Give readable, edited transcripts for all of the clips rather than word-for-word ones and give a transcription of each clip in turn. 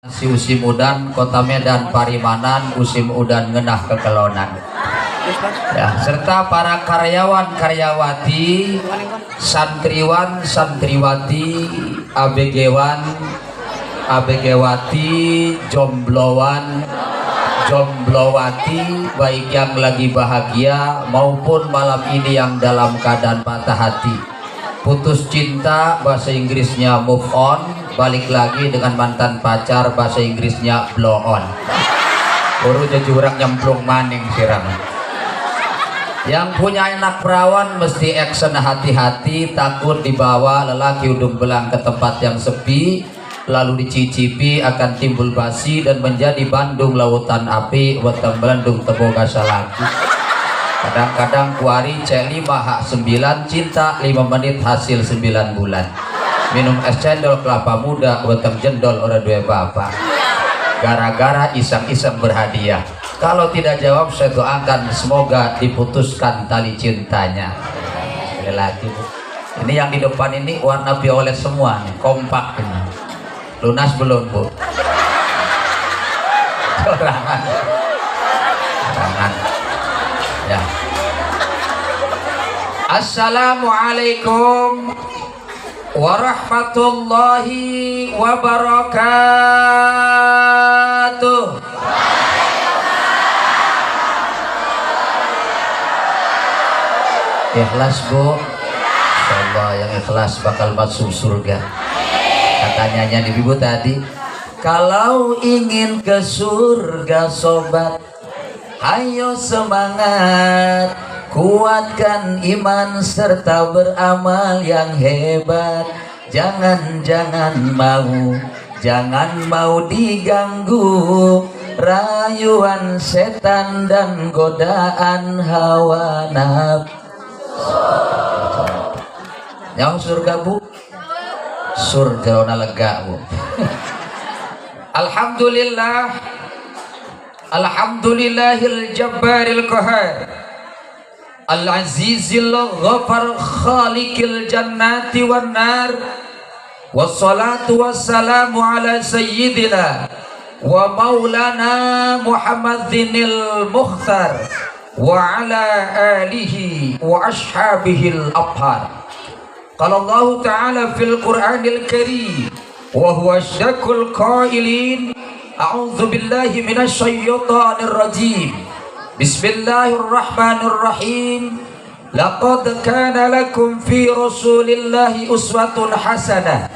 Si usim udan Kota Medan Parimanan usim udan ngenah kekelonan ya, serta para karyawan karyawati, santriwan santriwati, abgewan abgewati, jomblowan jomblowati, baik yang lagi bahagia maupun malam ini yang dalam keadaan patah hati, putus cinta bahasa Inggrisnya move on, balik lagi dengan mantan pacar bahasa Inggrisnya blow on. Baru jurang nyemplung maning sirang. Yang punya anak perawan mesti action hati-hati, takut dibawa lelaki udung belang ke tempat yang sepi, lalu dicicipi akan timbul basi dan menjadi Bandung lautan api, weteng belendung teboga salaki. Kadang-kadang kuari C5 hak 9, cinta 5 menit hasil 9 bulan. Minum es cendol kelapa muda, weteng jendol ora dua bapak. Gara-gara iseng-iseng berhadiah. Kalau tidak jawab saya doakan semoga diputuskan tali cintanya. Sekali lagi Bu. Ini yang di depan ini warna violet semua nih, kompak ini. Lunas belum Bu? Sorangan. Sorangan. Ya. Assalamualaikum warahmatullahi wabarakatuh. Ikhlas Bu? Insyaallah yang ikhlas bakal masuk surga. Katanya di ibu tadi, kalau ingin ke surga sobat, ayo semangat, kuatkan iman serta beramal yang hebat. Jangan mau diganggu rayuan setan dan godaan hawa nafsu. Yang surga Bu? Surga ona lega Bu. Alhamdulillah, alhamdulillahil jabbaril qahar, al-azizil ghafar khaliqil jannati wan nar, wassalatu wassalamu ala sayyidina wa maulana Muhammadinil mukhtar wa ala alihi wa ashabihil abhar. Qala Allah ta'ala fil Qur'anil Karim wa huwa asydaqul qailin, a'udzu billahi minasy syaithanir rajim. Bismillahirrahmanirrahim. Laqad kana lakum fi Rasulillahi uswatun hasanah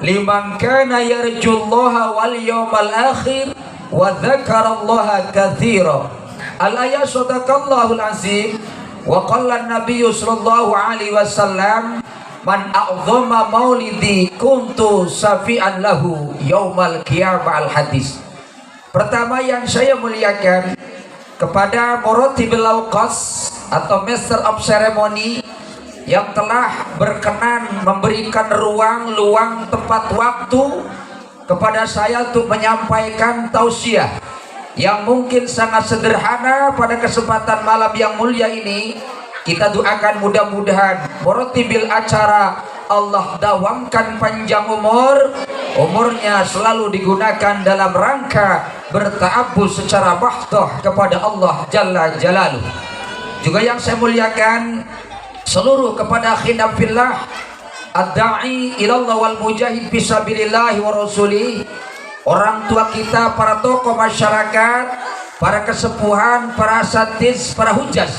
liman kana yarjullaha wal yawmal akhir wa dzakarallaha katsira. Al-ayat sadaqallahul azim. Wa qala an-nabiy sallallahu alaihi wasallam, man a'zama maulidi kuntu safi'an lahu yaumal qiyamah. Al-hadis. Pertama yang saya muliakan kepada Muratibil Auqas atau Master of Ceremony yang telah berkenan memberikan luang tempat waktu kepada saya untuk menyampaikan tausiah yang mungkin sangat sederhana pada kesempatan malam yang mulia ini. Kita doakan mudah-mudahan Muratibil acara Allah dawamkan panjang umurnya selalu digunakan dalam rangka berta'abbus secara mahdoh kepada Allah Jalla Jalaluh. Juga yang saya muliakan seluruh kepada akhina fillah, ad-da'i ilallah wal mujahid fisabilillahi wa rasulih, orang tua kita, para tokoh masyarakat, para kesepuhan, para asatiz, para hujjah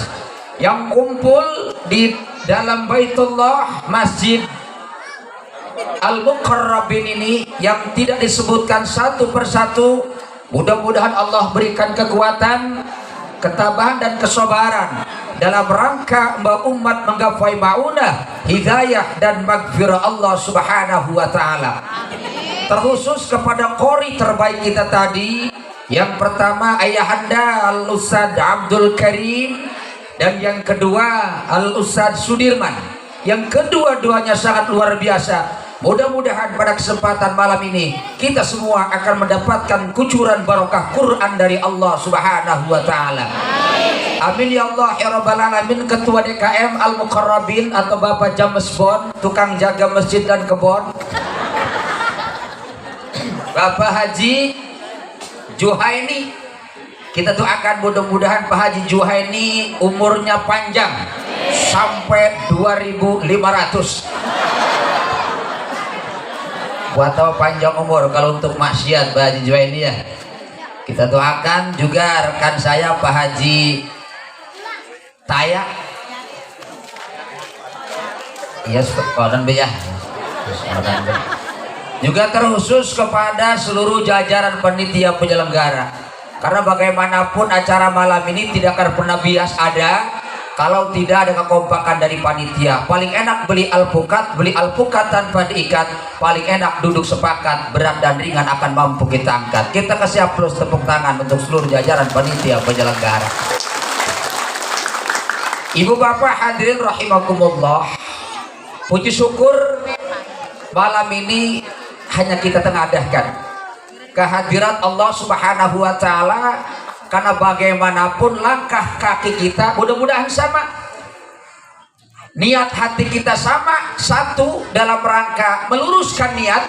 yang kumpul di dalam Baitullah Masjid Al-Muqarrabin ini yang tidak disebutkan satu persatu. Mudah-mudahan Allah berikan kekuatan, ketabahan dan kesabaran dalam rangka umat menggapai maunah, hidayah dan magfirah Allah Subhanahu wa taala. Terkhusus kepada qori terbaik kita tadi, yang pertama Ayahanda Al-Ustaz Abdul Karim dan yang kedua Al-Ustaz Sudirman, yang kedua-duanya sangat luar biasa. Mudah-mudahan pada kesempatan malam ini kita semua akan mendapatkan kucuran barokah Quran dari Allah Subhanahu wa taala. Amin ya Allah ya rabbal alamin. Ketua DKM Al-Muqarrabin atau Bapak James Bon, tukang jaga masjid dan kebon. Bapak Haji Juhaini. Kita doakan mudah-mudahan Pak Haji Juhaini umurnya panjang sampai 2500. Buat tahu panjang umur kalau untuk maksiat Pak Haji Juhaini ya. Kita doakan juga rekan saya Pak Haji Taya. Iya, sekolah ya. Juga terkhusus kepada seluruh jajaran panitia penyelenggara, karena bagaimanapun acara malam ini tidak akan pernah bias ada kalau tidak ada kekompakan dari panitia. Paling enak beli alpukat tanpa diikat, paling enak duduk sepakat, berat dan ringan akan mampu kita angkat. Kita kasih aplaus tepuk tangan untuk seluruh jajaran panitia penyelenggara. Ibu bapak hadirin rahimakumullah, puji syukur malam ini hanya kita tengadahkan kehadirat Allah Subhanahu wa Ta'ala, karena bagaimanapun langkah kaki kita mudah-mudahan sama, niat hati kita sama, satu dalam rangka meluruskan niat,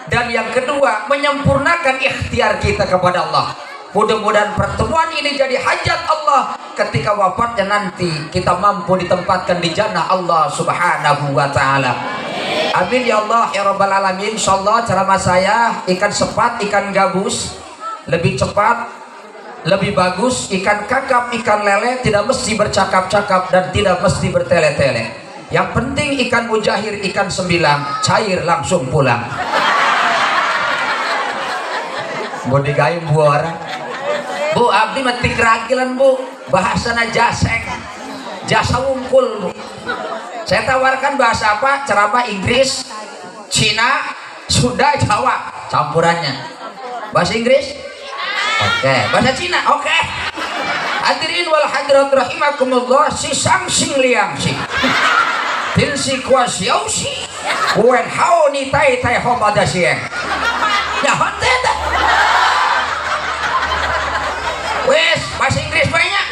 dan yang kedua menyempurnakan ikhtiar kita kepada Allah. Mudah-mudahan pertemuan ini jadi hajat Allah ketika wafatnya nanti, kita mampu ditempatkan di jannah Allah Subhanahu wa Ta'ala. Amin ya Allah ya Rabbal Alamin. Insyaallah ceramah saya ikan sepat, ikan gabus lebih cepat, lebih bagus. Ikan kakap, ikan lele tidak mesti bercakap-cakap dan tidak mesti bertele-tele. Yang penting ikan mujahir, ikan sembilang, cair langsung pulang. Bu digayung bu orang. Bu abdi mati keragilan bu, bahasana jaseng, jasa wungkul bu. Saya tawarkan bahasa apa? Ceramah Inggris, Cina, Sunda, Jawa campurannya. Bahasa Inggris? Oke. Bahasa Cina? Oke. Hadirin wal hadirat rahimakumullah, si sang sing liang si. Tin si kwa xiao si. Wen hao ni tai tai ho ma da xiang. Ya honte da. Wes, bahasa Inggris banyak.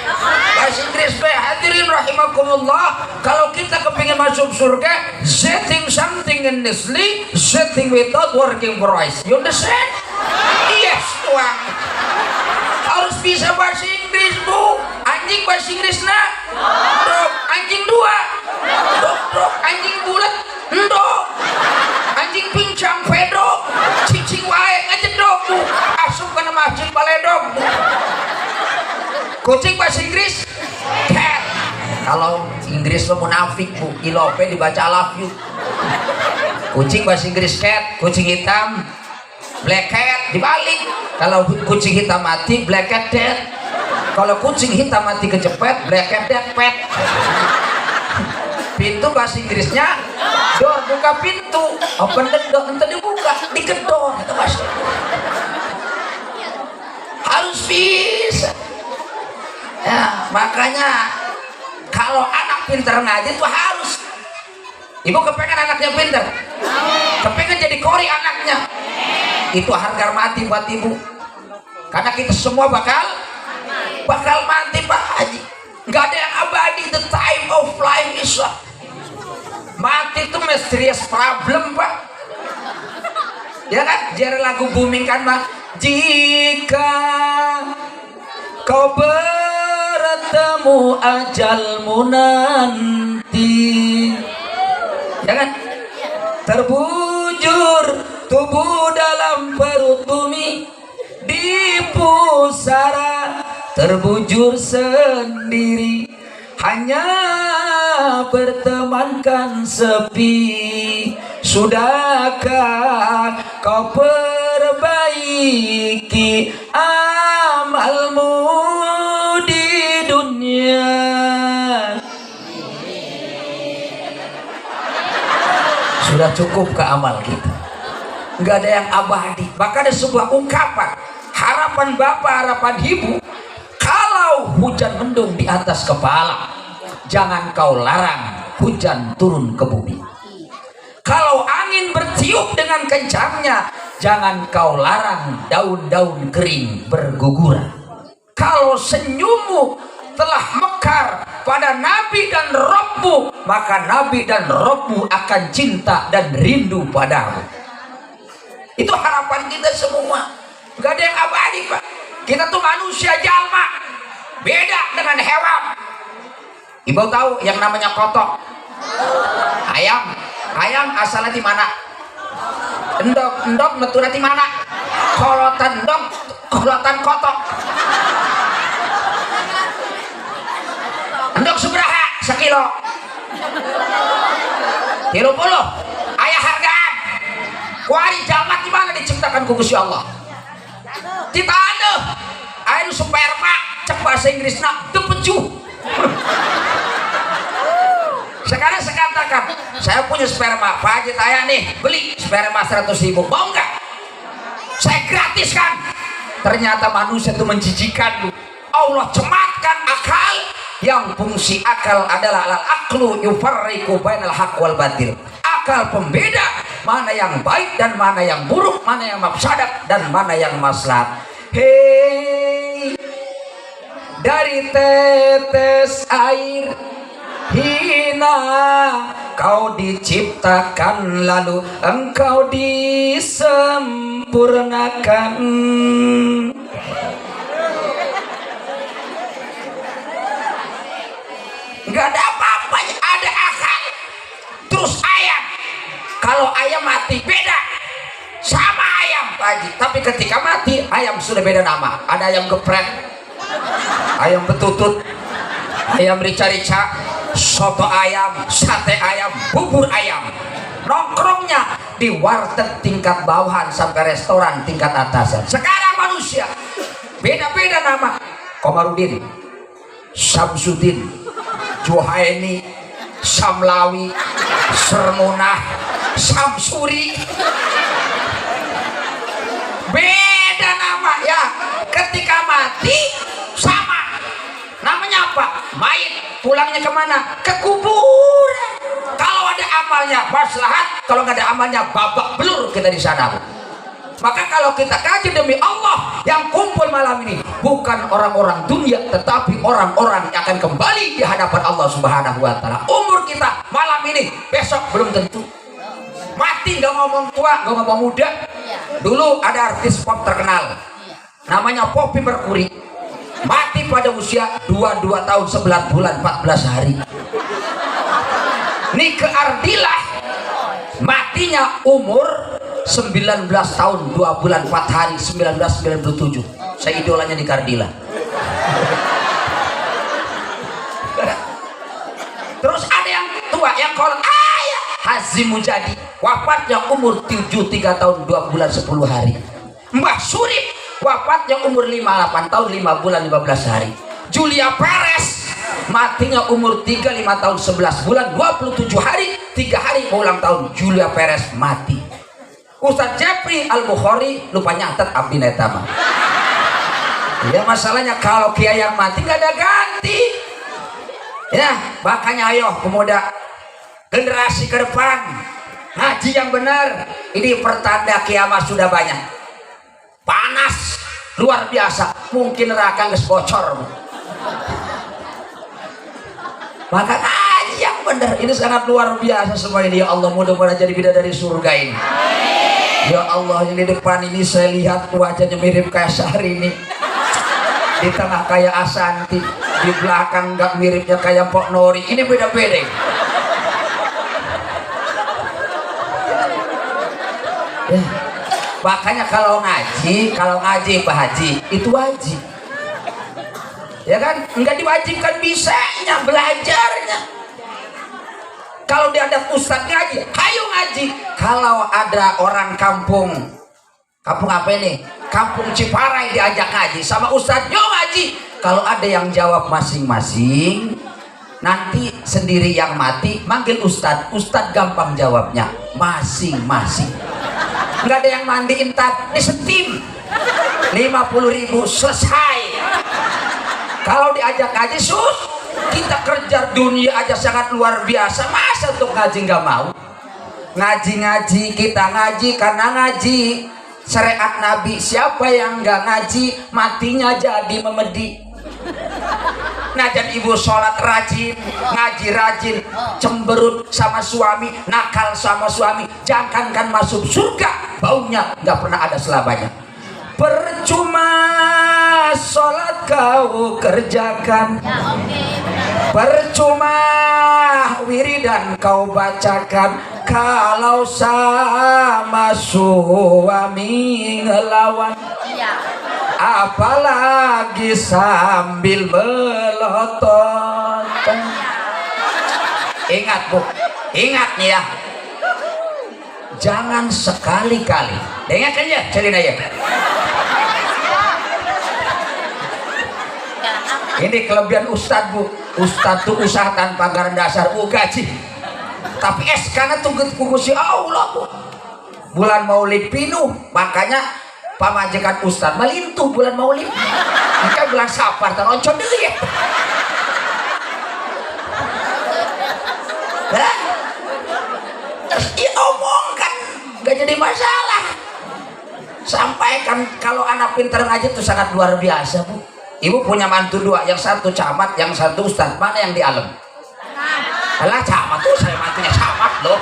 Bahasa Inggris banyak. Hadirin rahimakumullah, kalau kita kepingin masuk surga, setting something in this league, setting without working price. You understand? Yes, tuang. Harus bisa bahasa Inggris bu. Anjing bahasa Inggris nak. Dok, anjing dua. Dok, anjing bulat. Ndok. Anjing pincang pedok. Cicing wae aja dok bu. Asup kena masjid baledok bu. Kucing bahasa Inggris cat. Kalau Inggris lo munafik bu, ilope dibaca I love you. Kucing bahasa Inggris cat, kucing hitam black cat dibalik. Kalau kucing hitam mati black cat dead. Kalau kucing hitam mati kecepet black cat dead pet. Pintu bahasa Inggrisnya door, buka pintu, open the door, ente dibuka digedor, itu bahasa. Harus bisa. Ya, makanya kalau anak pintar ngaji tuh harus. Ibu kepengen anaknya pintar? Kepengen jadi kori anaknya? Itu harga mati buat ibu. Karena kita semua bakal mati Pak Haji. Nggak ada yang abadi. The time of life is mati itu mysterious problem Pak. Ya kan? Jadi lagu booming kan Pak. Jika kau bertemu ajalmu nanti, ya kan? Terbujur tubuh dalam perut bumi, di pusara terbujur sendiri, hanya bertemankan sepi. Sudahkah kau perbaiki amalmu di dunia? Sudah cukup ke amal kita, nggak ada yang abadi. Maka ada sebuah ungkapan, harapan bapak, harapan ibu, kalau hujan mendung di atas kepala, jangan kau larang hujan turun ke bumi. Kalau angin bertiup dengan kencangnya, jangan kau larang daun-daun kering berguguran. Kalau senyummu telah mekar pada Nabi dan Rabbmu, maka Nabi dan Rabbmu akan cinta dan rindu padamu. Itu harapan kita semua. Gak ada yang abadi, Pak. Kita tuh manusia jalma, beda dengan hewan. Ibu tahu yang namanya kotok? Ayam asalnya di mana? Endok metuna di mana? Kolotan endok, kolotan kotok. Endok seberaha sekilo? 30. Ayah hargaan. Kuari jalma di mana diciptakan ku Gusti Allah? Kita ada air sperma, cek bahasa Inggrisna tepeju. Sekarang saya katakan, saya punya sperma, Pak Haji Taya nih, beli sperma 100.000, mau nggak? Saya gratiskan. Ternyata manusia itu menjijikan. Allah cematkan akal, yang fungsi akal adalah al-aqlu yufarriqu bainal haqq wal batil. Akal pembeda mana yang baik dan mana yang buruk, mana yang mafsadat dan mana yang maslahat. Hei, dari tetes air hina kau diciptakan, lalu engkau disempurnakan. Nggak ada apa-apanya, ada akal. Terus ayam, kalau ayam mati beda sama ayam Pak Haji, tapi ketika mati ayam sudah beda nama. Ada ayam geprek, ayam betutut, ayam rica-rica, soto ayam, sate ayam, bubur ayam. Nongkrongnya di warteg tingkat bawahan sampai restoran tingkat atasan. Sekarang manusia beda-beda nama. Komarudin, Samsudin, Juhaini, Samlawi, Sermunah, Samsuri. Beda nama ya. Ketika mati sama. Namanya apa? Mayit. Pulangnya kemana? Ke kuburan. Kalau ada amalnya maslahat, kalau nggak ada amalnya babak belur kita di sana. Maka kalau kita kaji demi Allah, yang kumpul malam ini bukan orang-orang dunia, tetapi orang-orang yang akan kembali di hadapan Allah Subhanahu wa Ta'ala. Umur kita malam ini, besok belum tentu. Mati nggak ngomong tua, nggak ngomong muda. Dulu ada artis pop terkenal, namanya Poppy Mercury. Mati pada usia 22 tahun 11 bulan 14 hari. Nike Ardila matinya umur 19 tahun 2 bulan 4 hari 1997. Saya idolanya Nike Ardila. Terus ada yang tua yang kolot ayah Hazim Mujadi, wafatnya umur 73 tahun 2 bulan 10 hari. Mbah Surip wafatnya umur 58 tahun 5 bulan 15 hari. Julia Perez matinya umur 35 tahun 11 bulan 27 hari, 3 hari ulang tahun Julia Perez mati. Ustadz Jeffrey Al-Bukhari lupa nyatet abdi netama. Ya masalahnya kalau kiai yang mati nggak ada ganti. Ya makanya ayo pemuda generasi ke depan ngaji yang benar. Ini pertanda kiamat sudah banyak. Panas luar biasa, mungkin neraka nggak bocor. Maka ngaji yang benar ini sangat luar biasa semua ini. Ya Allah, mudah-mudahan jadi bidadari surga ini. Ya Allah, yang di depan ini saya lihat wajahnya mirip kayak Syahrini, di tengah kayak Asanti, di belakang nggak miripnya kayak Pok Nori. Ini beda-beda. Ya. Makanya kalau ngaji Pak Haji itu wajib. Ya kan? Enggak diwajibkan bisanya, belajarnya. Kalau diajak ustadz ngaji, ayo ngaji. Kalau ada orang kampung apa ini? Kampung Ciparai diajak ngaji sama ustadz, yo ngaji. Kalau ada yang jawab masing-masing, nanti sendiri yang mati manggil ustadz. Ustadz gampang jawabnya, masing-masing. Nggak ada yang mandiin tat, disetim 50.000 selesai. Kalau diajak ngaji kita kerja dunia aja sangat luar biasa, masa untuk ngaji nggak mau? Ngaji kita ngaji karena ngaji syariat Nabi. Siapa yang nggak ngaji matinya jadi memedi. Najan ibu sholat rajin, ngaji rajin, cemberut sama suami, nakal sama suami, jangankan masuk surga, baunya nggak pernah ada selamanya. Percuma sholat kau kerjakan, percuma wiridan kau bacakan, kalau sama suami ngelawan, apalagi sambil melotot. Ingat bu, ingat nih ya, jangan sekali-kali, dengar aja celina ya. Ini kelebihan ustad bu, ustad tuh usaha tanpa anggaran dasar gaji, tapi karena tuh kukusi Allah bu. Bulan maulid pinuh, makanya pamajikan ustad melintuh bulan maulid. Maka bulan Safar teroncon dulu ya. Terus diomongkan, gak jadi masalah. Sampaikan kalau anak pintar ngaji itu sangat luar biasa bu. Ibu punya mantu dua, yang satu camat, yang satu ustad. Mana yang di alam? Alah camat tuh, saya mantunya camat loh.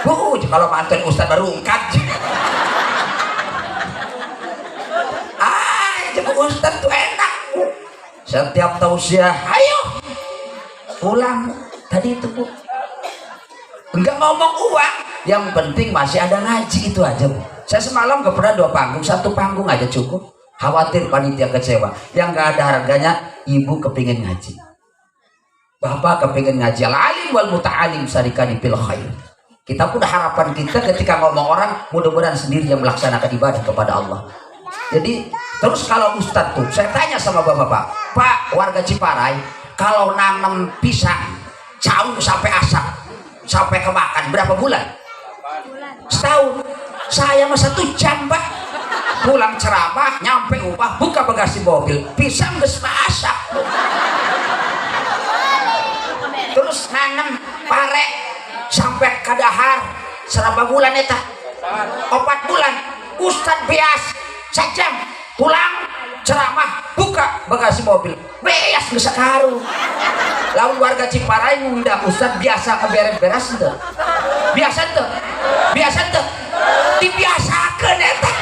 Bu, kalau mantuin ustad baru ungkat. Ustad tuh enak. Setiap tausiah, ayo pulang. Tadi itu bu, enggak ngomong uang, yang penting masih ada ngaji, itu aja bu. Saya semalam gak pernah 2 panggung, 1 panggung aja cukup. Khawatir panitia kecewa. Yang gak ada harganya, ibu kepingin ngaji, bapak kepingin ngaji. Al-alim wal muta'alim sarikani fil khair. Kita pun harapan kita ketika ngomong orang, mudah-mudahan sendiri yang melaksanakan ibadah kepada Allah. Jadi terus kalau ustadz tuh, saya tanya sama bapak-bapak, Pak, warga Ciparai kalau nanam pisang jauh sampai asap, sampai kemakan berapa bulan? Setahun. Saya mah 1 jam pak, pulang ceramah nyampe upah, buka bagasi mobil, pisang geus masak. Terus nanam pare sampai kadahar serapa bulan eta? 4 bulan. Ustadz bias sejam, pulang ceramah, buka bagasi mobil, beas geus sakaru. Lalu warga Ciparai ngundang ustad biasa beres-beres teu? Biasa teu? Biasa teu? Dibiasakeun eta.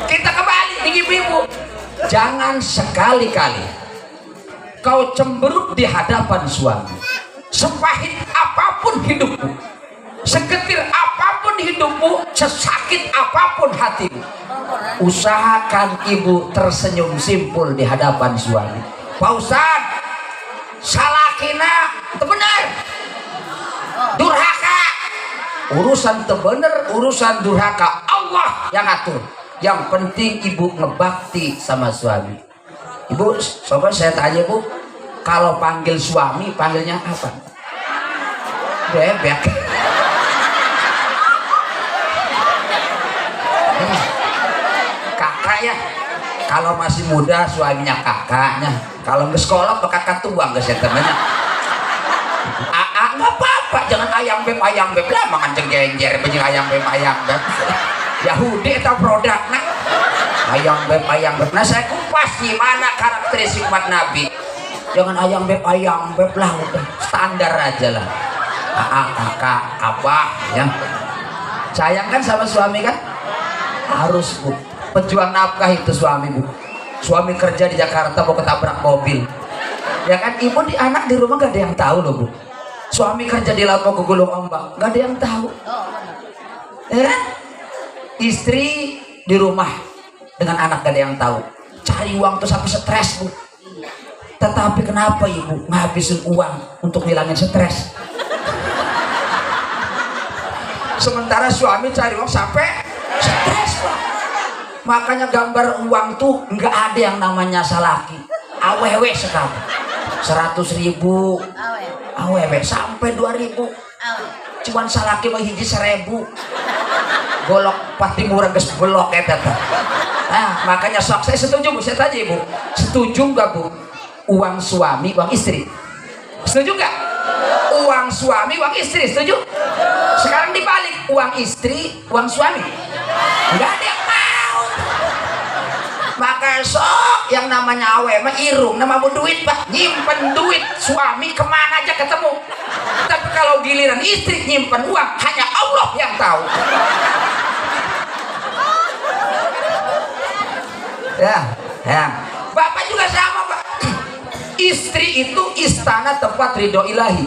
Kita kembali nih ibu-ibu, jangan sekali-kali kau cemberut di hadapan suami. Sepahit apapun hidupmu, segetir apapun hidupmu, sesakit apapun hatimu, usahakan ibu tersenyum simpul di hadapan suami. Pak Ustad, salakina bener, durhaka, urusan bener, urusan durhaka Allah yang atur. Yang penting ibu ngebakti sama suami. Ibu, coba saya tanya bu, kalau panggil suami panggilnya apa? Bebek. Kakak ya, kalau masih muda suaminya kakaknya, kalau nggak sekolah tuh kakak tua nggak saya temennya. Nggak apa-apa, jangan ayam beb lah, mangan cenggenjer punya ayam beb. Yahudi atau produk nah ayam beb. Nah saya kupas gimana karakteristik umat Nabi. Jangan ayam beb lah, udah standar aja lah. Kakak, abah ya. Sayang kan sama suami kan? Harus bu, pejuang nafkah itu suami bu. Suami kerja di Jakarta mau ketabrak mobil, ya kan? Ibu di anak di rumah gak ada yang tahu loh bu. Suami kerja di laut mau kegulung ombak, gak ada yang tahu. Ya kan? Istri di rumah dengan anak gak ada yang tahu. Cari uang tuh sampai stres bu. Tetapi kenapa ibu ngabisin uang untuk ngilangin stres? Sementara suami cari uang sampai stres pak. Makanya gambar uang tuh nggak ada yang namanya salaki, awewe sekali. 100.000 awewe sampai 2.000, cuman salaki mah hiji 1.000. Golok pati murah ges belok eta. Nah makanya sok saya setuju bu, saya tanya ibu, setuju nggak bu? Uang suami uang istri, setuju nggak? Uang suami uang istri, setuju? Sekarang dibalik, uang istri uang suami, nggak ada yang mau. Besok yang namanya awe mah irung, nama duit Pak, nyimpen duit suami kemana aja ketemu. Tapi kalau giliran istri nyimpen uang, hanya Allah yang tahu. Ya, Bapak juga sama Pak. Istri itu istana tempat ridho ilahi.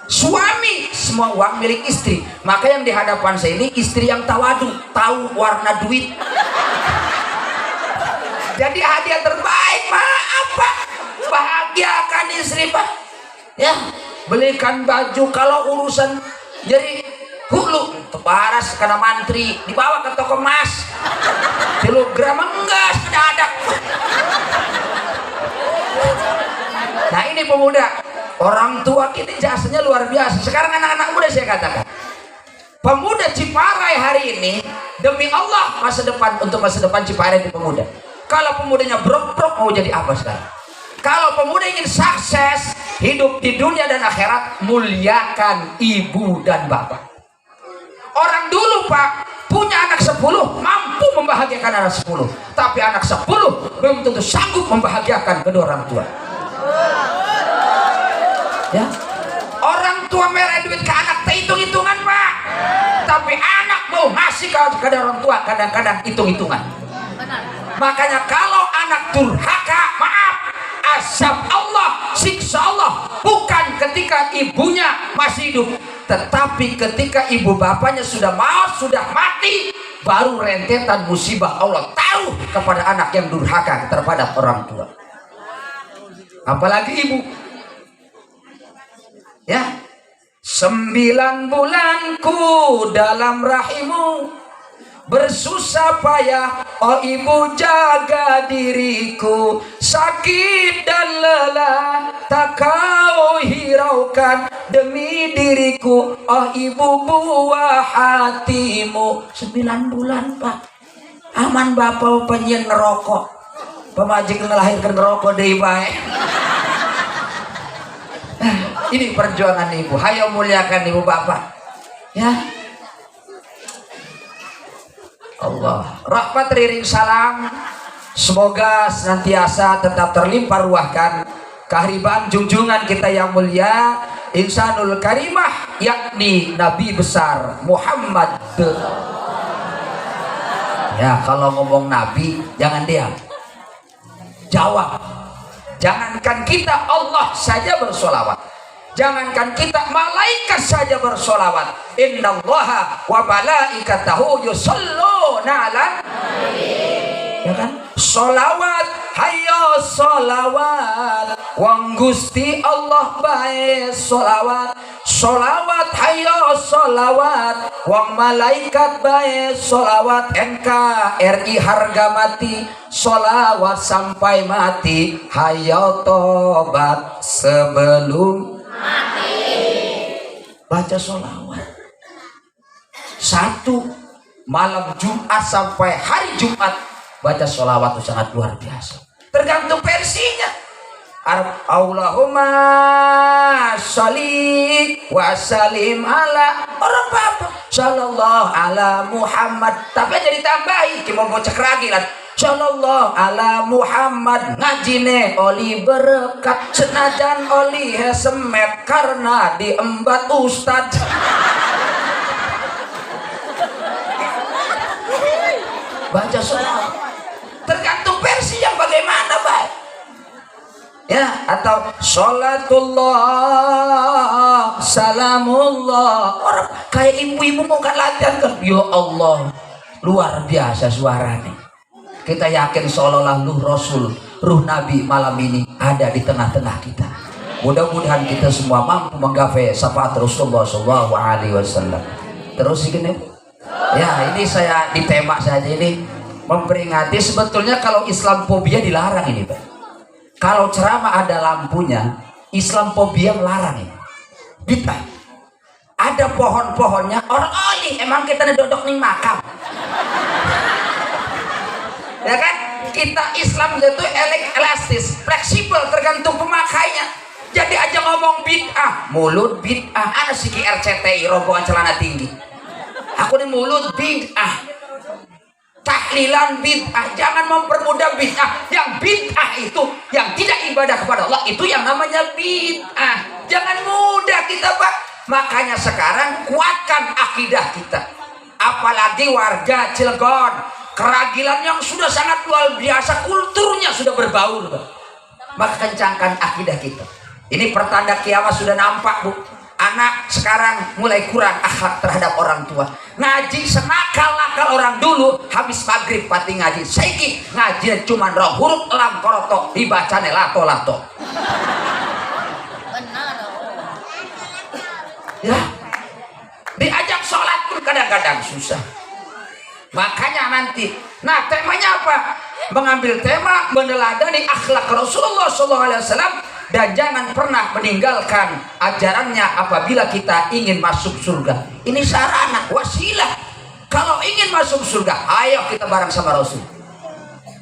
Suami semua uang milik istri. Maka yang di hadapan saya ini istri yang tawadu, tahu warna duit. Jadi hadiah terbaik maaf Pak, bahagiakan istri Pak. Ya, belikan baju. Kalau urusan jadi hulu tebaras karena mantri dibawa ke toko emas. Kilogram enggak sedadak. Nah ini pemuda, orang tua kita jasanya luar biasa. Sekarang anak-anak muda saya katakan, pemuda Ciparai hari ini demi Allah masa depan, untuk masa depan Ciparai di pemuda. Kalau pemudanya brok-brok mau jadi apa sekarang? Kalau pemuda ingin sukses hidup di dunia dan akhirat, muliakan ibu dan bapak. Orang dulu Pak punya anak 10 mampu membahagiakan anak 10, tapi anak 10 belum tentu sanggup membahagiakan kedua orang tua. Ya, orang tua merah duit ke anak hitung-hitungan Pak, tapi anak mau ngasih ke orang tua kadang-kadang hitung-hitungan. Makanya kalau anak durhaka, maaf, azab Allah, siksa Allah bukan ketika ibunya masih hidup, tetapi ketika ibu bapaknya sudah maut, sudah mati, baru rentetan musibah Allah taruh kepada anak yang durhaka terhadap orang tua. Apalagi ibu. Ya, 9 bulanku dalam rahimu, bersusah payah, oh ibu jaga diriku, sakit dan lelah tak kau hiraukan demi diriku, oh ibu buah hatimu. 9 bulan Pak, aman bapak penyen ngerokok, pemajik ngelahirkan ngerokok dari baik. Ini perjuangan ibu, hayo muliakan ibu bapak. Ya Allah, rahmat riring salam semoga senantiasa tetap terlimpah ruahkan keharibaan junjungan kita yang mulia Insanul Karimah, yakni Nabi besar Muhammad. Ya, kalau ngomong Nabi jangan diam, jawab. Jangankan kita, Allah saja bersolawat. Jangankan kita, malaikat saja bersolawat. Innallaha wa malaikatahu yusholluna ala nabi. Ya kan? Solawat, hayo solawat. Wong Gusti Allah bae solawat. Solawat, hayo solawat. Wong malaikat bae solawat. NKRI harga mati, solawat sampai mati. Hayo tobat sebelum mati. Baca solawat 1 malam Jumat sampai hari Jumat, baca solawat itu sangat luar biasa. Tergantung versinya. Allahumma sholli wa sallim ala orang bapak sallallahu ala Muhammad, tapi jadi tambahi ki mau bocek lagi lah. Sallallahu ala Muhammad, ngajine oli berkat senajan oli hesemet karena diembat ustad. Baca sholawat tergantung versi yang bagaimana baik. Ya, atau sholatullah salamullah. Orang kayak ibu-ibu mau kan latihan kan, ya Allah luar biasa suaranya. Kita yakin seolah-olah ruh Rasul, ruh Nabi malam ini ada di tengah-tengah kita. Mudah-mudahan kita semua mampu menggapai syafaat Rasulullah SAW. Terus gini, ya ini saya di tema saja ini memperingati. Sebetulnya kalau Islamfobia dilarang ini Pak. Kalau ceramah ada lampunya, Islamfobia melarang ini. Bid'ah. Ada pohon-pohonnya, orang oli emang kita duduk nih makam. Ya kan? Kita Islam itu elastis, fleksibel tergantung pemakainya. Jadi aja ngomong bid'ah, mulut bid'ah. Ana siki RCTI rombongan celana tinggi. Aku di mulut bid'ah. tahlilan bid'ah. Jangan mempermudah bid'ah. Yang bid'ah itu yang tidak ibadah kepada Allah, itu yang namanya bid'ah. Jangan mudah kita, Pak. Makanya sekarang kuatkan akidah kita. Apalagi warga Cilegon, keragilan yang sudah sangat luar biasa, kulturnya sudah berbaur, Pak. Maka kencangkan akidah kita. Ini pertanda kiamat sudah nampak, Bu. Anak sekarang mulai kurang akhlak terhadap orang tua. Ngaji senakal-nakal orang dulu, habis maghrib pati ngaji. Saiki ngaji cuma roh huruf lam koroto, dibacane lato-lato. Benar. Ya, diajak sholat pun kadang-kadang susah. Makanya nanti, nah temanya apa? Mengambil tema meneladani akhlak Rasulullah SAW. Dan jangan pernah meninggalkan ajarannya apabila kita ingin masuk surga. Ini sarana, wasilah. Kalau ingin masuk surga, ayo kita bareng sama Rasul.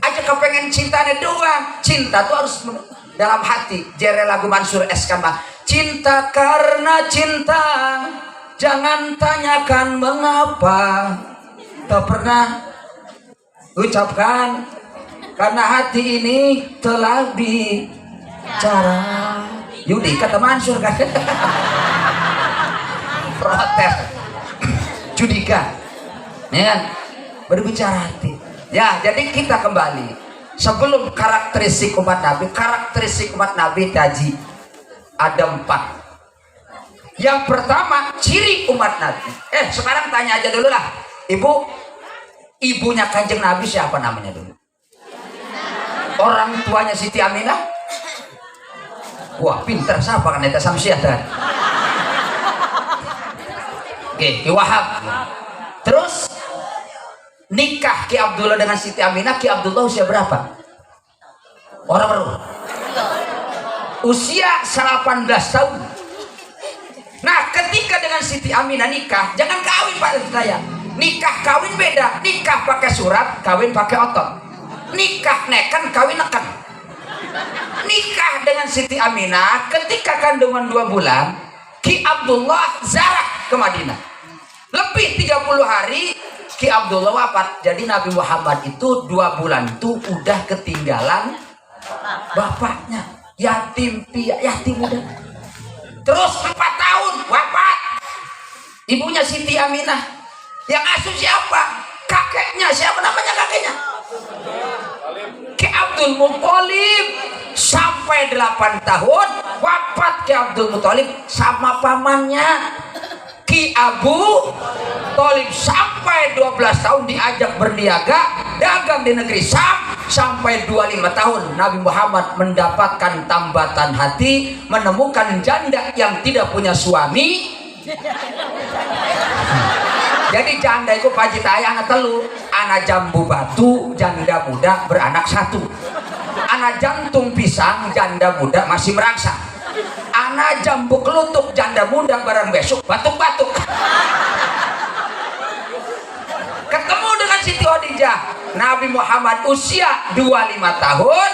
Aja kepengen cintanya doang. Cinta itu harus dalam hati. Jere lagu Mansur S. Kambang. Cinta karena cinta, jangan tanyakan mengapa. Tak pernah ucapkan, karena hati ini telah cara Yudi kata Mansur kan. Protes Judika ya, berbicara hati ya. Jadi kita kembali sebelum karakteristik umat Nabi. Karakteristik umat Nabi tadi ada 4. Yang pertama ciri umat Nabi. Sekarang tanya aja dulu lah, ibunya Kanjeng Nabi siapa namanya dulu? Orang tuanya Siti Aminah. Wah, pinter siapa kan eta Samsiah kan? Oke, Ki Wahab. Terus nikah Ki Abdullah dengan Siti Aminah. Ki Abdullah usia berapa? Orang baru. Usia 18 tahun. Nah, ketika dengan Siti Aminah nikah, jangan kawin Pak saya. Nikah kawin beda. Nikah pakai surat, kawin pakai otot. Nikah neken, kawin neken. Nikah dengan Siti Aminah ketika kandungan 2 bulan, Ki Abdullah zarah ke Madinah. Lebih 30 hari Ki Abdullah wafat. Jadi Nabi Muhammad itu 2 bulan itu udah ketinggalan bapaknya, yatim udah. Terus 4 tahun wafat ibunya Siti Aminah. Yang asuh siapa? Kakeknya. Siapa namanya kakeknya? Ki Abdul Muthalib. Sampai 8 tahun wafat Ki Abdul Muthalib sama pamannya Ki Abu Thalib. Sampai 12 tahun diajak berniaga dagang di negeri Syam. Sampai 25 tahun Nabi Muhammad mendapatkan tambatan hati, menemukan janda yang tidak punya suami. Jadi janda itu Pak Citaya anak telu, anak jambu batu, janda muda beranak 1. Anak jantung pisang, janda muda masih merangsang. Anak jambu kelutuk, janda muda barang besok batuk-batuk. Ketemu dengan Siti Khadijah. Nabi Muhammad usia 25 tahun,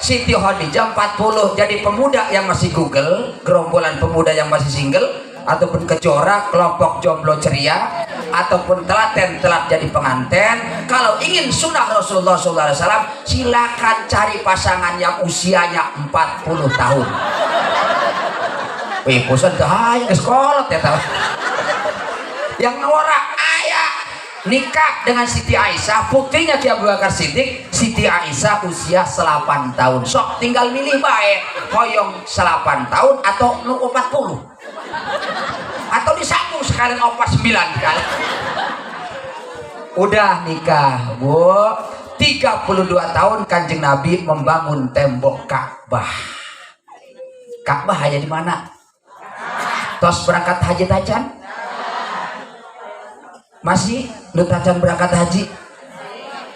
Siti Khadijah 40. Jadi pemuda yang masih Google, gerombolan pemuda yang masih single, ataupun kejora, kelompok jomblo ceria, ataupun telaten telat jadi pengantin. Kalau ingin sunnah Rasulullah SAW, silakan cari pasangan yang usianya 40 tahun. Wih, bosan cahaya ke sekolah ya tahu. Yang ngora ayah nikah dengan Siti Aisyah, putrinya Ki Abu Bakar Siddiq. Siti Aisyah usia 8 tahun. Sok tinggal milih baik, hoyong 8 tahun atau 40. Atau disambung sekalian 9 kali. Udah nikah, Bu. 32 tahun Kanjeng Nabi membangun tembok Ka'bah. Ka'bah hanya di mana? Tos berangkat haji tajan? Masih lu tajan berangkat haji?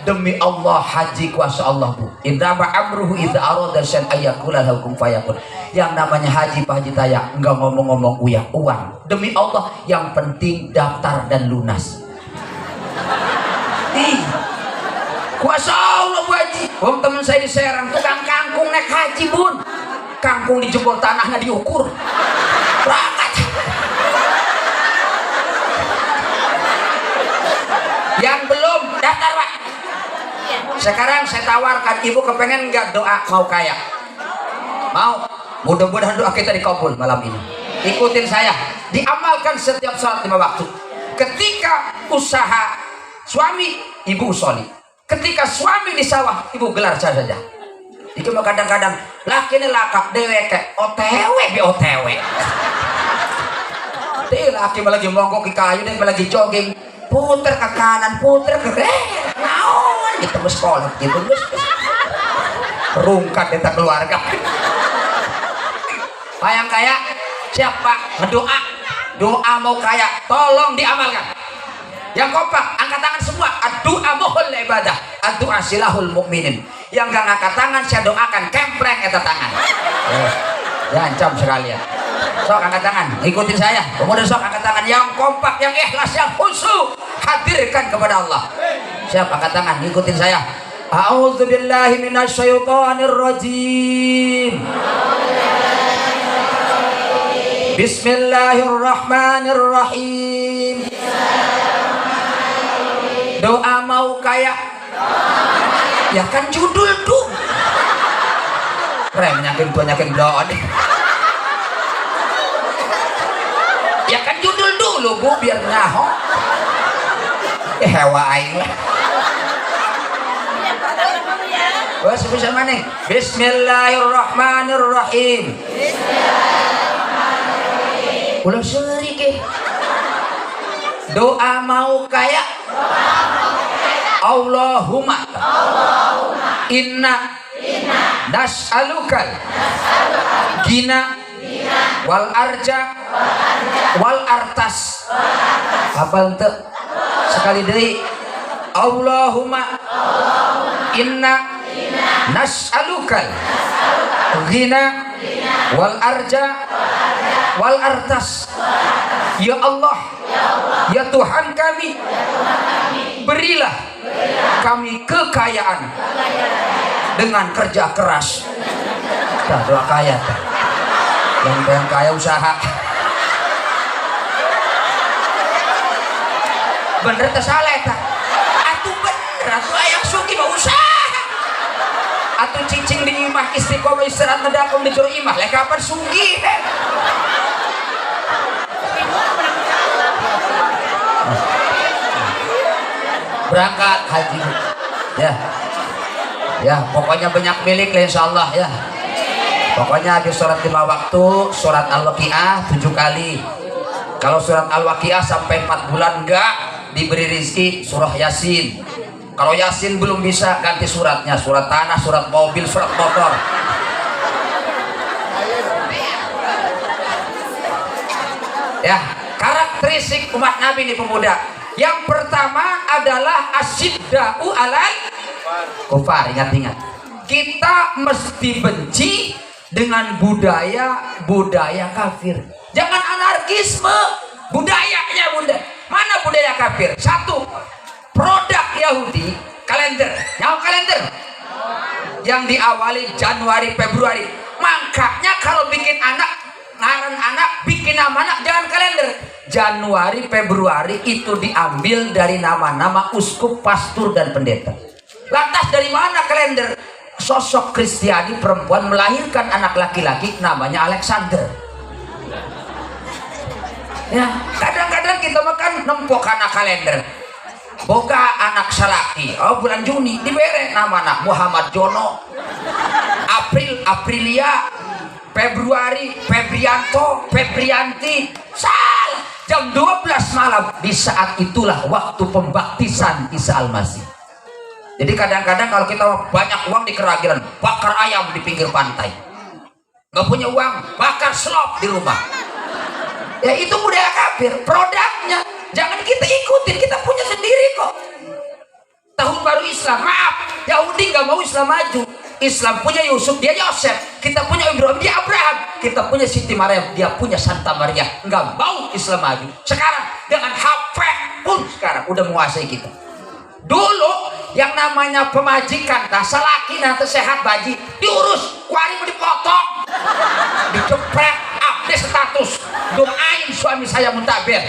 Demi Allah haji kuasa Allah, Bu. Innama amruhu idza arada syai'an ayyakula lahu kun fayakun. Yang namanya haji Pak Haji Taya enggak ngomong-ngomong uang. Demi Allah yang penting daftar dan lunas. Kuasa Allah Bu Haji. Wong temen saya di Serang tukang kangkung naik haji, Bun. Kangkung dijebol tanahnya diukur. Berangkat. Yang belum daftar, Pak. Sekarang saya tawarkan, ibu kepengen nggak doa mau kaya? Mau? Mudah-mudahan doa kita dikabul malam ini. Ikutin saya, diamalkan setiap saat 5 waktu. Ketika usaha suami, ibu usoli. Ketika suami di sawah, ibu gelar saja. Jadi kadang-kadang laki ini lakak dewek OTW bi OTW. Dia laki lagi mongkok ke kayu, dia lagi jogging, puter ke kanan, puter ke naon gitu sekolah gitu rungkat kita keluarga. Yang kaya siapa ngedoa, doa mau kaya tolong diamalkan. Yang kompak angkat tangan semua, doa mohon ibadah, doa silahul mukminin. Yang gak ngangkat tangan saya doakan kempreng eta tangan. Ya ancam sekalian. Sok angkat tangan, ikutin saya. Kemudian sok angkat tangan yang kompak, yang ikhlas, yang khusyuk, hadirkan kepada Allah. Siap angkat tangan, ikutin saya. A'udzubillahi minasyaitonirrajim. Bismillahirrahmanirrahim. Doa mau kaya. Ya kan judul tuh. Keren nyakin doa deh. Ya kan judul dulu bu biar nyaho. Hewa aing lah. Wah sebisa mana? Bismillahirrahmanirrahim. Ulah seri ke. Doa mau kaya. Allahumma inna nas'alukal gina wal arja wal artas. Hafal ente sekali deui. Allahumma inna nas'alukal gina wal arja wal artas. Ya Allah, ya Tuhan kami, berilah kami kekayaan dengan kerja keras. Dah doa kaya, yang kaya usaha. Bener tak salah tak? Atuh bener, atuh ayang suki mau usaha. Atuh cicing di imah istiqomah istirahat ngedakum di juru imah. Lek kapan sugi? Berangkat haji ya pokoknya banyak milik lah insyaallah ya. Pokoknya di surat 5 waktu, surat Al-Waqiah 7 kali. Kalau surat Al-Waqiah sampai 4 bulan enggak diberi rezeki surah Yasin. Kalau Yasin belum bisa ganti suratnya, surat tanah, surat mobil, surat motor. Ya, karakteristik umat Nabi ini pemuda. Yang pertama adalah asyidda'u alal kufar. Ingat-ingat, kita mesti benci dengan budaya kafir. Jangan anarkisme budayanya bunda. Mana budaya kafir? Satu, produk Yahudi, kalender. Nyawa kalender yang diawali Januari Februari. Makanya kalau bikin anak, ngaran anak, bikin nama anak jangan kalender. Januari Februari itu diambil dari nama-nama uskup, pastor dan pendeta. Lantas dari mana kalender? Sosok Kristiani perempuan melahirkan anak laki-laki namanya Alexander. Ya, kadang-kadang kita makan nempok anak kalender. Boga anak salaki. Oh bulan Juni dibere nama anak Muhammad Jono. April Aprilia. Februari Febrianto, Febrianti. Salah. Jam 12 malam di saat itulah waktu pembaptisan Isa Al-Masih. Jadi kadang-kadang kalau kita banyak uang di keragilan, bakar ayam di pinggir pantai. Nggak punya uang, bakar selop di rumah. Ya itu budaya kafir, produknya. Jangan kita ikutin, kita punya sendiri kok. Tahun baru Islam, maaf, Yahudi nggak mau Islam maju. Islam punya Yusuf, dia Yosef. Kita punya Ibrahim, dia Abraham. Kita punya Siti Maryam, dia punya Santa Maria. Nggak mau Islam maju. Sekarang dengan HP pun sekarang udah menguasai kita. Dulu yang namanya pemajikan, salaki nanti sehat baji, diurus, kuari mau dipotong, diceprek, update status, doain suami saya muntaber.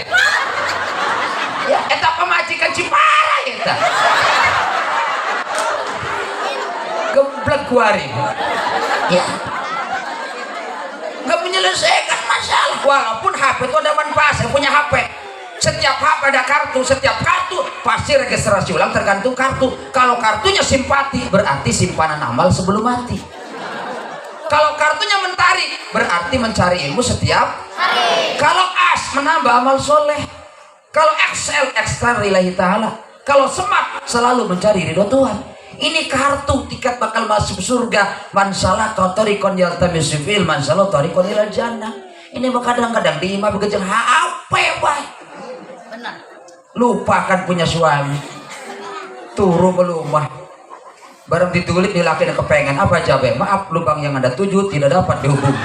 Ya, eta pemajikan Cipara eta. akuarium. Ya, nggak menyelesaikan masalah. Walaupun HP itu ada manfaat. Saya punya HP, setiap HP ada kartu, setiap kartu pasti registrasi ulang tergantung kartu. Kalau kartunya simpati berarti simpanan amal sebelum mati. Kalau kartunya mentari berarti mencari ilmu setiap hari. Kalau as menambah amal soleh. Kalau excel ekstra lillahi ta'ala. Kalau smart selalu mencari ridho Tuhan. Ini kartu tiket bakal masuk surga. Man salaka tariqan yaltamisu fihi man salaka tariqan ilal jannah. Ini mah kadang-kadang di imam begejeng HP bae. Benar. Lupakan punya suami. Turu melumah. Barang ditulis di laki dan kepengen apa aja be, maaf lubang yang Anda tuju tidak dapat dihubung.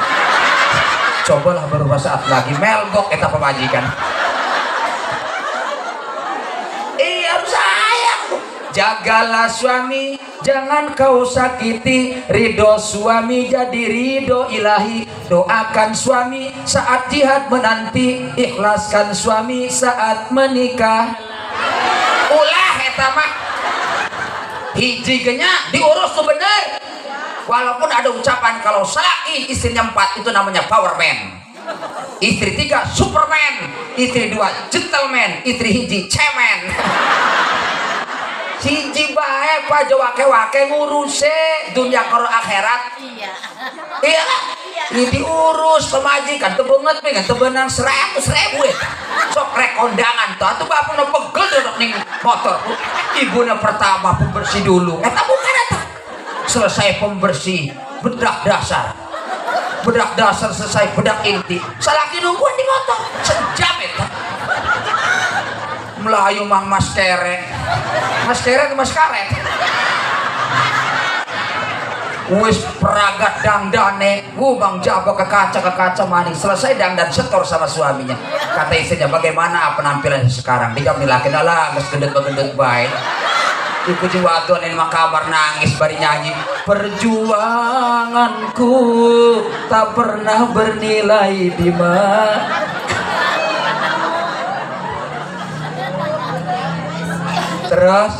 Cobalah beberapa saat lagi melgok eta pemajikan. Harus sayang. Jagalah suami, jangan kau sakiti. Ridho suami jadi ridho ilahi. Doakan suami saat jihad menanti. Ikhlaskan suami saat menikah. Ulah eta mah hijigenya diurus tuh bener. Walaupun ada ucapan kalau salaki istrinya 4 itu namanya power man, istri 3 superman, istri 2 gentleman, istri hiji cemen. Hiji bae pa wake-wake nguruse dunia karo akhirat. Iya lah. Ini diurus pemajikan teu beungeut pengen teu beunang 100.000 eta. Sok rek kondangan tuh atuh bapuna pegel duduk ning motor. Ibuna pertama pembersih dulu. Eta bukan eta. Selesai pembersih bedak dasar. Bedak dasar selesai bedak inti. Salaki nungguan di motor. Sejam eta. Melayu mang mas kere. Mas kere ke mas karet. Wis peragat dangdane, bang jaba ke kaca maning. Selesai dangdan setor sama suaminya. Kata istrinya, bagaimana penampilan sekarang? Dia milaki lah, geus gendut baik. Iku jiwa tuan ini mah kamar nangis bari nyanyi. Perjuanganku tak pernah bernilai di mana. Terus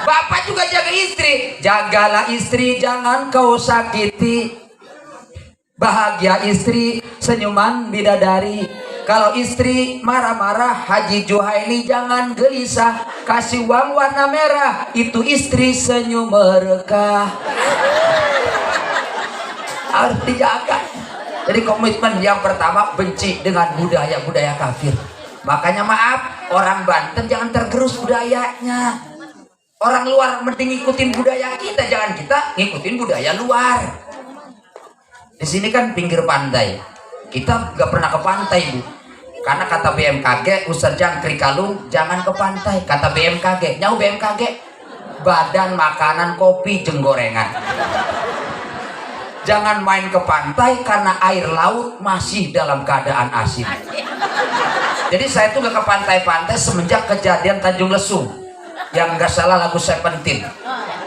bapak juga jaga istri. Jagalah istri, jangan kau sakiti. Bahagia istri, senyuman bidadari. Kalau istri marah-marah, Haji Juhaini jangan gelisah. Kasih uang warna merah, itu istri senyum berkah. Harus dijaga. Jadi komitmen yang pertama, benci dengan budaya-budaya kafir. Makanya maaf, orang Banten jangan tergerus budayanya. Orang luar mending ngikutin budaya kita, jangan kita ngikutin budaya luar. Di sini kan pinggir pantai, kita nggak pernah ke pantai bu, karena kata BMKG Ustaz Jangkrik Kalung jangan ke pantai. Kata BMKG, nyau BMKG, badan makanan kopi jeung gorengan. Jangan main ke pantai karena air laut masih dalam keadaan asin. Jadi saya tuh gak ke pantai-pantai semenjak kejadian Tanjung Lesung. Yang gak salah lagu Seventeen.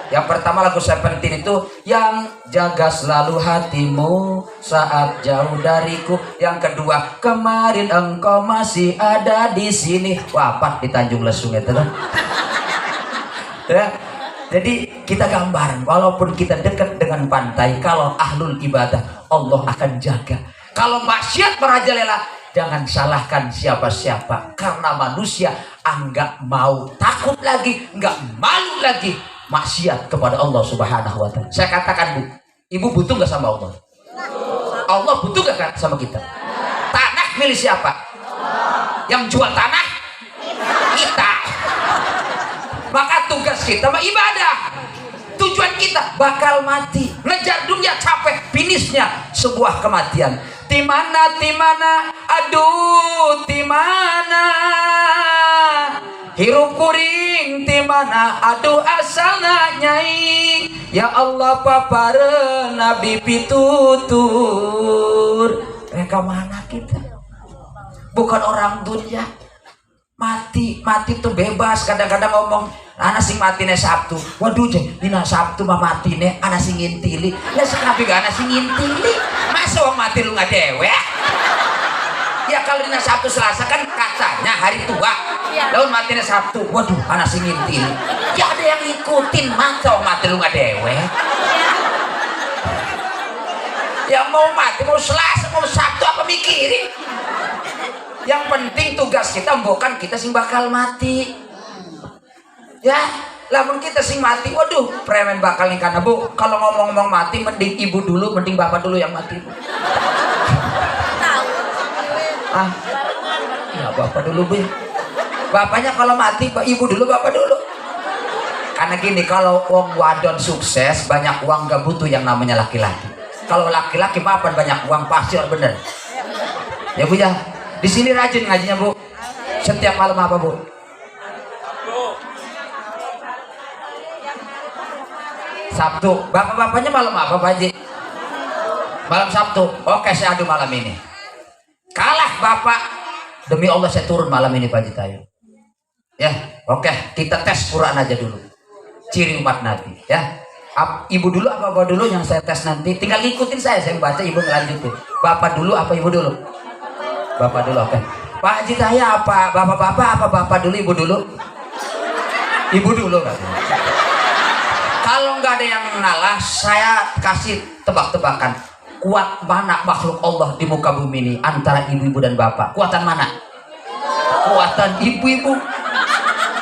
Yang pertama lagu Seventeen itu yang jaga selalu hatimu saat jauh dariku. Yang kedua kemarin engkau masih ada di sini. Wafat di Tanjung Lesung itu kan. Ya. Jadi kita gambaran walaupun kita dekat dengan pantai, kalau ahlul ibadah Allah akan jaga. Kalau maksiat merajalela, jangan salahkan siapa-siapa, karena manusia enggak mau takut lagi, enggak malu lagi maksiat kepada Allah Subhanahu wa taala. Saya katakan Bu, Ibu butuh enggak sama Allah? Allah butuh enggak kan sama kita? Tanah milik siapa? Yang jual tanah kita. Maka tugas kita mah ibadah. Tujuan kita bakal mati. Ngejar dunia capek, finishnya sebuah kematian. Timana, aduh timana. Hirup kuring timana, aduh asalna nyai. Ya Allah papare Nabi pitutur. Mereka mana kita? Bukan orang dunia. Mati tuh bebas. Kadang-kadang ngomong anak sing matine Sabtu. Waduh dina Sabtu mah matine anak sing ngintili. Ya senapi gak anak sing ngintili. Masa wong mati lu gak dewe? Ya kalau dina Sabtu Selasa kan katanya hari tua. Lalu matine Sabtu. Waduh anak sing ngintili. Ya ada yang ngikutin, masa mati lu nggak dewe. Yang mau mati, mau Selasa, mau Sabtu apa mikirin. Yang penting tugas kita bukan kita sing bakal mati. Ya, lamun kita sing mati, waduh, premen bakal nikah Bu. Kalau ngomong-ngomong mati, mending ibu dulu, mending bapak dulu yang mati. Ah, ya bapak dulu Bu. Bapaknya kalau mati, ibu dulu, bapak dulu. Karena gini, kalau wong wadon sukses, banyak uang gak butuh yang namanya laki-laki. Kalau laki-laki mapan banyak uang pasti bener. Ya Bu ya. Di sini rajin ngajinya Bu. Setiap malam apa Bu? Sabtu. Bapak-bapaknya malam apa Pak Haji? Malam Sabtu. Oke, saya adu malam ini. Kalah Bapak, demi Allah saya turun malam ini Pak Haji Tayo. Ya, oke, kita tes Quran aja dulu. Ciri umat Nabi, ya. Ibu dulu apa bapak dulu yang saya tes nanti? Tinggal ngikutin saya baca, ibu ngelanjutin. Bapak dulu apa ibu dulu? Bapak dulu, oke. Pak Haji Tayo apa? Bapak-bapak apa bapak dulu, ibu dulu? Ibu dulu kan? Kalau nggak ada yang ngalah, saya kasih tebak-tebakan. Kuat mana makhluk Allah di muka bumi ini antara ibu-ibu dan bapak? Kuatan mana? Kuatan ibu-ibu.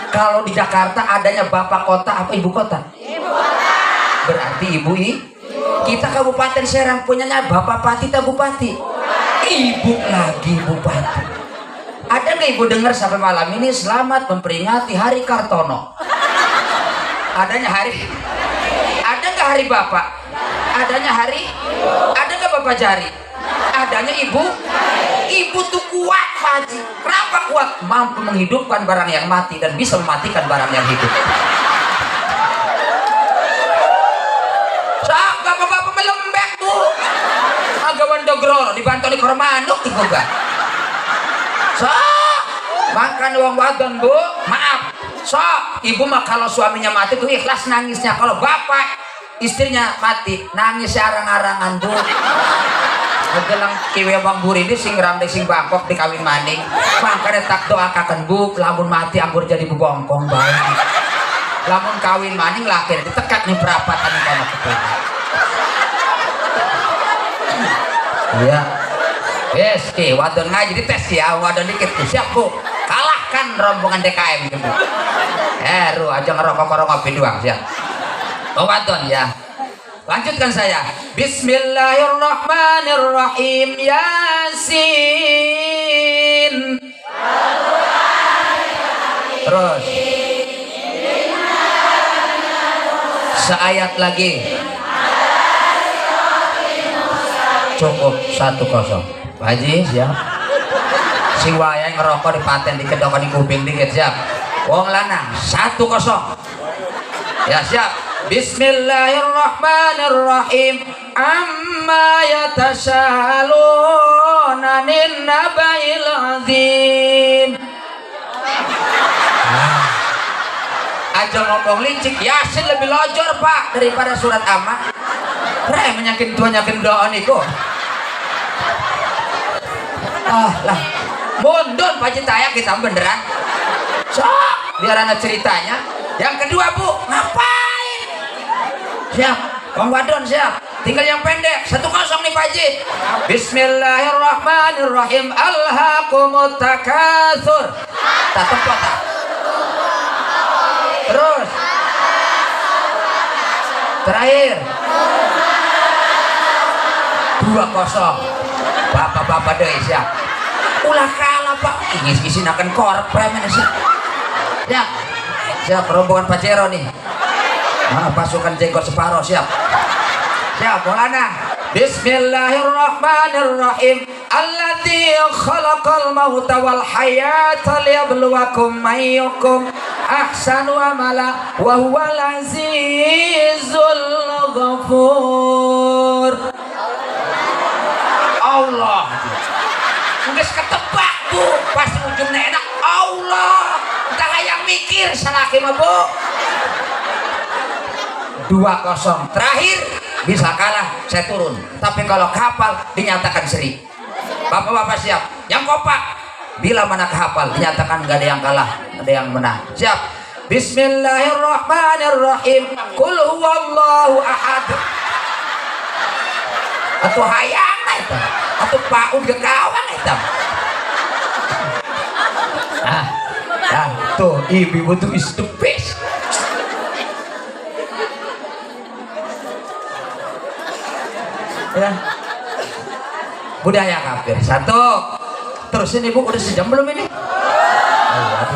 Kalau di Jakarta adanya bapak kota apa ibu kota? Ibu kota. Berarti ibu. Kita Kabupaten Serang punyanya bapak pati tak bupati? Ibu lagi bupati. Ada nggak ibu dengar sampai malam ini selamat memperingati Hari Kartono? Adanya hari? Ada nggak hari bapak? Adanya hari? Ada nggak bapak jari? Adanya ibu? Ibu tuh kuat Pak Haji. Kenapa kuat? Mampu menghidupkan barang yang mati dan bisa mematikan barang yang hidup. Sak bapak-bapak melembek Bu. Agawan dogroro dibantu di kormanuk di boga. Sak makan uang wadon Bu. Maaf. Sok ibu mah kalau suaminya mati tuh ikhlas nangisnya. Kalau bapak istrinya mati nangis arang-arangan Bu. Gelang kiwe bang buri ini sing ramde sing bangkok di kawin maning. Makanya tak doakan Bu, lamun mati anggur jadi bebongkong baik. Lamun kawin maning lahir ditekat nih perapatan kana ketemu. Iya. Yes, wadon ngaji di tes ya, wadon dikit siap Bu. Kalahkan rombongan DKM gitu Bu. Ru aja ngerokok-ngerokok ngopi doang siap. Oh wadon ya. Lanjutkan saya. Bismillahirrahmanirrahim. Yasin. Terus. Seayat lagi. Cukup 1-0. Pak Haji siap. Si wayang ngerokok di paten dikit di kuping dikit siap. Wong lanang 1-0. Ya siap. Bismillahirrahmanirrahim. Amma yatasaaluna nin nabail azim. Aja ngomong licik. Yasin lebih lojor Pak daripada surat Amma. Pernah menyakin tuanyakin doa niku. Lah mundur Pak Haji Tayo kita beneran. Sok biar anak ceritanya. Yang kedua Bu, ngapain? Siap, Bang Wadon siap. Tinggal yang pendek, 1-0 nih Pak Haji. Bismillahirrahmanirrahim. Alhaqumut takatsur. Tak tempat tak. Terus. Terakhir. 2-0. Bapak-bapak deh siap. Ulah kalah Pak. Isi akan korpremen siap. Ya. Siap rombongan Pajero nih. Pasukan jenggot separuh siap. Siap Maulana. Bismillahirrahmanirrahim. Alladzi khalaqal mauta wal hayata liyabluwakum ayyukum ahsanu amala wa huwal azizul ghafur. Allah. Geus ketebak Bu, pas ujungnya enak. Allah. Entah yang mikir salah mah Bu. 2-0 terakhir bisa kalah saya turun, tapi kalau kapal dinyatakan seri. Bapak-bapak siap. Yang kopak bila mana hafal dinyatakan nggak ada yang kalah, ada yang menang. Siap. Bismillahirrahmanirrahim. Qul huwallahu ahad. Atau hayang eta. Atau paun gekawang eta. Tuh ibu tuh is the best. Ya. Budaya kafir. Satu. Terusin ibu udah sejam belum ini?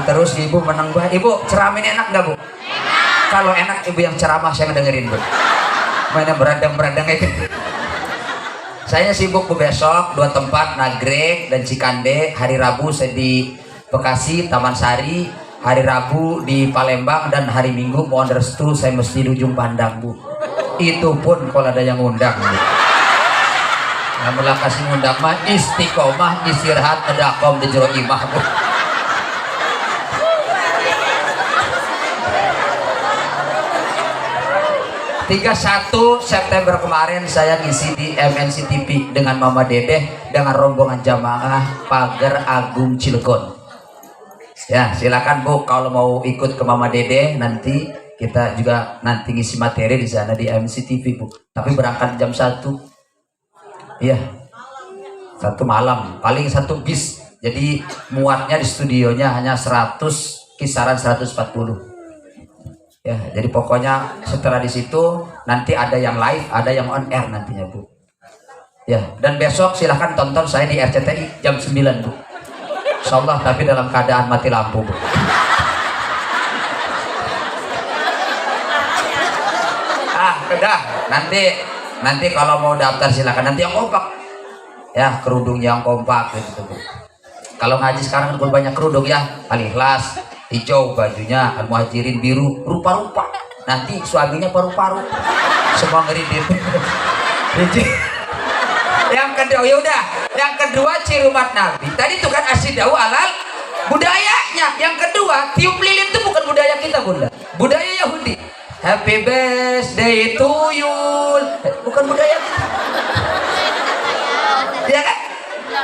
Terus ibu menang banget. Ibu ceramin enak nggak bu? Kalau enak ibu yang ceramah saya ngedengerin bu. Mana beradang-beradang kayak gitu. Saya sibuk bu besok 2 tempat Nagreg dan Cikande. Hari Rabu saya di Bekasi Taman Sari. Hari Rabu di Palembang dan hari Minggu mohon restu saya mesti di ujung Pandang bu. Itu pun kalau ada yang ngundang bu. Namun kasih ngundang mah istiqomah istirahat ngedakom di jero imah bu. 31 September kemarin saya ngisi di MNC TV dengan Mama Dedeh dengan rombongan jamaah Pagar Agung Cilegon. Ya silakan bu kalau mau ikut ke Mama Dedeh nanti kita juga nanti ngisi materi di sana di MNC TV bu. Tapi berangkat jam 1. Iya. 1 malam paling 1 bis. Jadi muatnya di studionya hanya 100 kisaran 140. Ya, jadi pokoknya setelah di situ nanti ada yang live, ada yang on air nantinya bu. Ya, dan besok silahkan tonton saya di RCTI jam 9 bu. Insyaallah tapi dalam keadaan mati lampu bu. Udah nanti kalau mau daftar silahkan nanti yang kompak. Ya, kerudung yang kompak gitu bu. Kalau ngaji sekarang kan banyak kerudung ya, Al-Ikhlas hijau bajunya, Al-Muhajirin biru, rupa-rupa. Nanti suaminya paru-paru. Semua ngeridit. Yang kedua, yaudah. Yang kedua ciri umat Nabi. Tadi itu kan asyidau alal budayanya. Yang kedua, tiup lilin itu bukan budaya kita bunda. Budaya Yahudi. Happy birthday to you. Bukan budaya kita. Ya kan?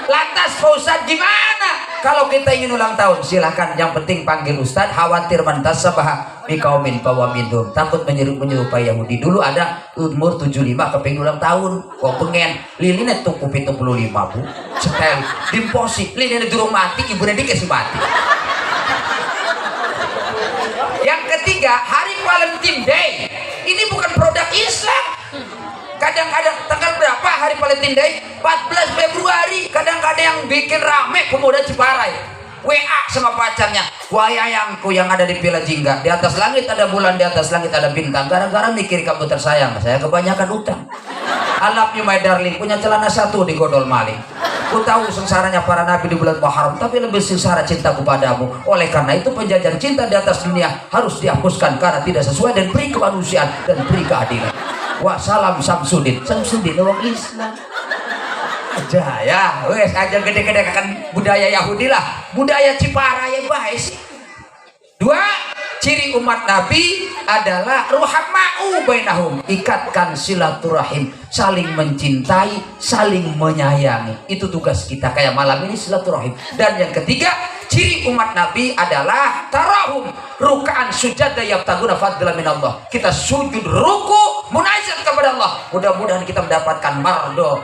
Lantas Pak Ustadz gimana? Kalau kita ingin ulang tahun silahkan, yang penting panggil Ustadz. Khawatir mantas sabah mikaumin pawamindum, takut menyerupai Yahudi. Dulu ada umur 75 kepingin ulang tahun, kok pengen lilinnya tuku 75 bu, setel dimposi lilinnya durung mati, ibunya dikasih mati. Yang ketiga, hari Valentine Day ini bukan produk Islam. Kadang-kadang tanggal berapa hari Valentine Day? 14 Februari. Kadang-kadang yang bikin rame pemuda Ciparai. WA sama pacarnya. Wayangku yang ada di Villa Jingga. Di atas langit ada bulan, di atas langit ada bintang. Gara-gara mikir kamu tersayang. Saya kebanyakan utang. I love you my darling. Punya celana 1 digodol maling. Ku tahu sengsaranya para nabi di bulan Muharram, tapi lebih sengsara cintaku padamu. Oleh karena itu penjajahan cinta di atas dunia harus dihapuskan karena tidak sesuai dan beri kemanusiaan dan beri keadilan. Wassalam Samsudin orang Islam aja ya, wes aja gede-gede kan budaya Yahudi lah, budaya Ciparai baik sih. 2, ciri umat Nabi adalah ruhamau bainahum, ikatkan silaturahim, saling mencintai, saling menyayangi. Itu tugas kita kayak malam ini silaturahim. Dan yang ketiga, ciri umat Nabi adalah tarahum, rukaan sujud yabtaguna fadlan minallah. Kita sujud ruku munajat kepada Allah. Mudah-mudahan kita mendapatkan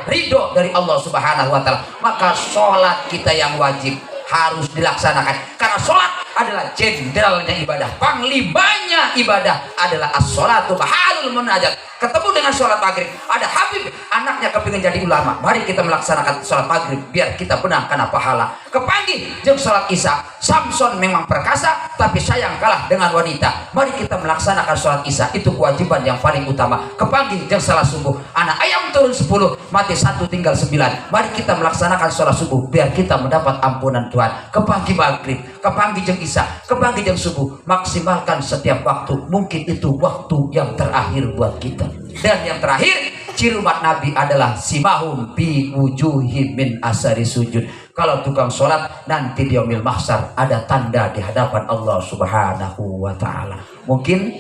ridho dari Allah Subhanahu wa taala. Maka sholat kita yang wajib harus dilaksanakan karena sholat adalah jenderalnya ibadah, panglimanya ibadah adalah as-sholatu mahalul munajat. Ketemu dengan sholat maghrib, ada Habib anaknya kepingin jadi ulama, mari kita melaksanakan sholat maghrib biar kita menang karena pahala. Kepanggih jeung sholat isya, Samson memang perkasa tapi sayang kalah dengan wanita, mari kita melaksanakan sholat isya, itu kewajiban yang paling utama. Kepanggih jeung salat subuh, anak ayam turun 10 mati 1 tinggal 9, mari kita melaksanakan sholat subuh biar kita mendapat ampunan Tuhan. Kepanggih maghrib, kepanggih jeung isya, kepanggih jeung subuh, maksimalkan setiap waktu, mungkin itu waktu yang terakhir buat kita. Dan yang terakhir, ciri umat Nabi adalah simahum bi wujuhim min asari sujud. Kalau tukang sholat nanti di yaumil mahsyar ada tanda di hadapan Allah Subhanahu wa taala. Mungkin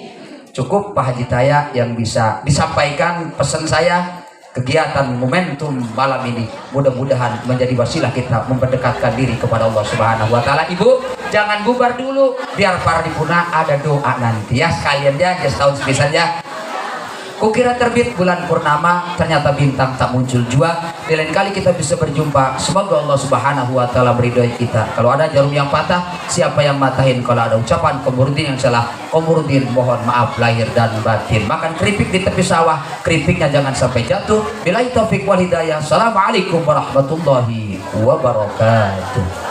cukup Pak Haji Taya yang bisa disampaikan pesan saya. Kegiatan momentum malam ini mudah-mudahan menjadi wasilah kita memperdekatkan diri kepada Allah Subhanahu wa taala. Ibu Jangan bubar dulu, biar para dipuna ada doa nanti ya sekalian ya, setahun sepisan ya. Kukira terbit bulan purnama, ternyata bintang tak muncul jua. Di lain kali kita bisa berjumpa. Semoga Allah Subhanahu wa taala meridhoi kita. Kalau ada jarum yang patah, siapa yang matahin? Kalau ada ucapan Komurudin yang salah, Komurudin mohon maaf lahir dan batin. Makan keripik di tepi sawah, keripiknya jangan sampai jatuh. Billahi taufik wal hidayah. Assalamualaikum warahmatullahi wabarakatuh.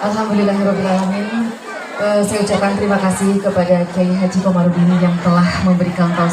Alhamdulillahirrahmanirrahim. Saya ucapkan terima kasih kepada Kiai Haji Komarudin yang telah memberikan tausiah